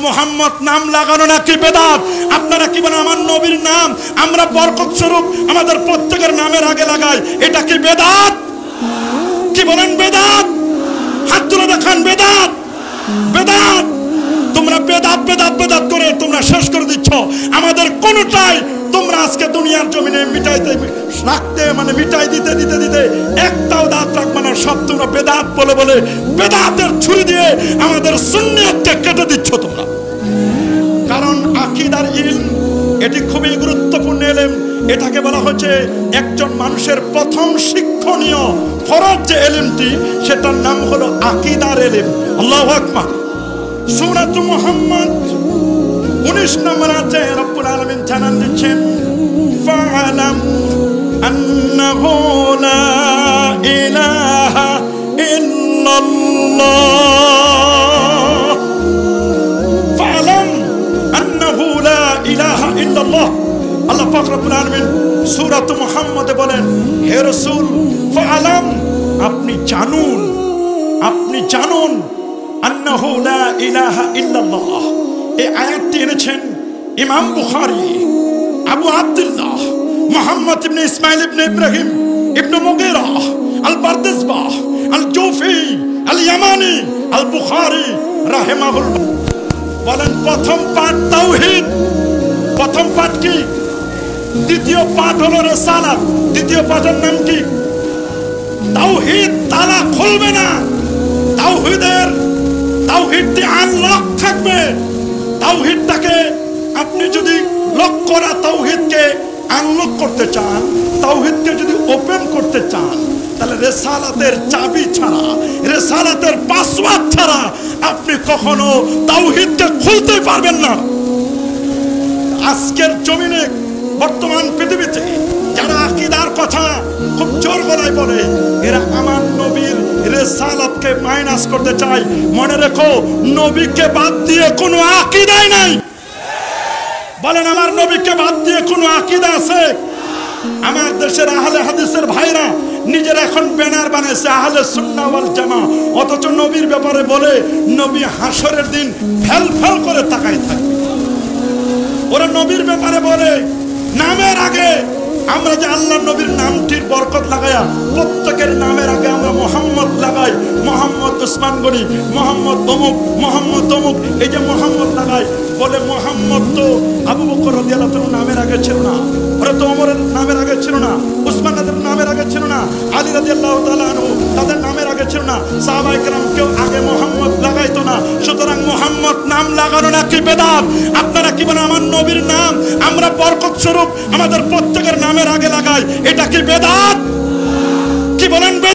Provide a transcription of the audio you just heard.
মুহাম্মদ নাম লাগানো নাকি বেদাত? আপনারা কি বলেন আমার নবীর নাম আমরা বরকত স্বরূপ আমাদের প্রত্যেকের নামের আগে লাগাই, এটা কি বেদাত? কি বলেন বেদাত? হাত তুলে দেখান বেদাত। বেদাত। তোমরা বেদাত বেদাত বেদাত করে তোমরা শেষ করে দিচ্ছ আমাদের কোনটাই তোমরা আজকে দুনিয়ার জমিনে মিটাইতে রাখতে মানে মিটাই দিতে দিতে দিতে একটাও দাঁত রাখবে না, সব তোমরা বেদাত বলে বলে বেদাতের ছুরি দিয়ে আমাদের সুন্নিয়তকে কেটে দিচ্ছ তোমরা। কারণ আকীদার ইলম এটি খুবই গুরুত্বপূর্ণ ইলম। এটাকে বলা হচ্ছে একজন মানুষের প্রথম শিক্ষণীয় ফরজ যে ইলমটি সেটার নাম হলো আকীদার ইলম। আল্লাহু আকবার। সূরাত মুহাম্মদ 19 নম্বর আয়াতে রব্বুল আলামিন জানান দিচ্ছেন ফাআলাম আন্নাহু লা ইলাহা ইল্লাল্লাহ। ফাআলাম আন্নাহু লা ইলাহা ইল্লাল্লাহ। আল্লাহ পাক রব্বুল আলামিন সূরাত মুহাম্মদে বলেন হে রাসূল ফাআলাম আপনি জানুন, আপনি জানুন আন্নাহু লা ইলাহা ইল্লাল্লাহ। এই আয়াতটি এনেছেন ইমাম বুখারী, আবু আব্দুল্লাহ মুহাম্মদ ইবনে ইসমাইল ইবনে ইব্রাহিম ইবনে মুগীরা আল বারদিসবাহ আল জুফি আল ইয়ামানি আল বুখারী রাহিমাহুল্লাহ। বলেন প্রথম পাঠ তাওহীদ। প্রথম পাঠ কি? দ্বিতীয় পাঠ হলো রিসালাত। দ্বিতীয় পাঠের নাম কি? তাওহীদ। তালা খুলবে না, তাওহীদটি আনলক থাকবে। তাওহীদটাকে আপনি যদি লক করা তাওহীদকে আনলক করতে চান, তাওহীদকে যদি ওপেন করতে চান, তাহলে রিসালাতের চাবি ছাড়া, রিসালাতের পাসওয়ার্ড ছাড়া আপনি কখনো তাওহীদকে খুলতে পারবেন না। আজকের জমিনে বর্তমান পৃথিবীতে যারা আকীদার কথা খুব জোর গলায় বলে এরা আমার নবীর রিসালাতকে মাইনাস করতে চায়। মনে রেখো নবীকে বাদ দিয়ে কোনো আকীদাই নাই। বলেন আমার নবীকে বাদ দিয়ে কোনো আকীদা আছে? আমার দেশের আহলে হাদিসের ভাইরা নিজেরা এখন ব্যানার বানাইছে আহলে সুন্নাহ ওয়াল জামাআহ, অথচ নবীর ব্যাপারে বলে নবী হাসরের দিন ফেল ফেল করে তাকায় থাকবে। ওরা নবীর ব্যাপারে বলে নামের আগে আমরা যে আল্লাহ নবীর নামটির বরকত লাগায়া প্রত্যেকের নামের আগে আমরা মোহাম্মদ লাগাই, মোহাম্মদ উসমান গনি, মোহাম্মদ অমুক, মোহাম্মদ অমুক, এই যে মোহাম্মদ লাগাই বলে মোহাম্মদ তো আবু বকর রাদিয়াল্লাহু তাআলা নামের আগে ছিল না, ওরা তো ওমরের নামের আগে ছিল না, উসমান রাদিয়াল্লাহু নামের আগে ছিল না, আলী রাদিয়াল্লাহু তাআলা আনহু তাদের নামের আগে ছিল না, সাহাবায়ে কেরাম কেউ আগে মোহাম্মদ লাগাইতো না। সুতরাং মোহাম্মদ নাম লাগানো নাকি বেদাত? আপনারা কি বলেন আমার নবীর নাম আমরা বরকত স্বরূপ আমাদের প্রত্যেকের নামের আগে লাগাই, এটা কি বেদাত? কি বলেন?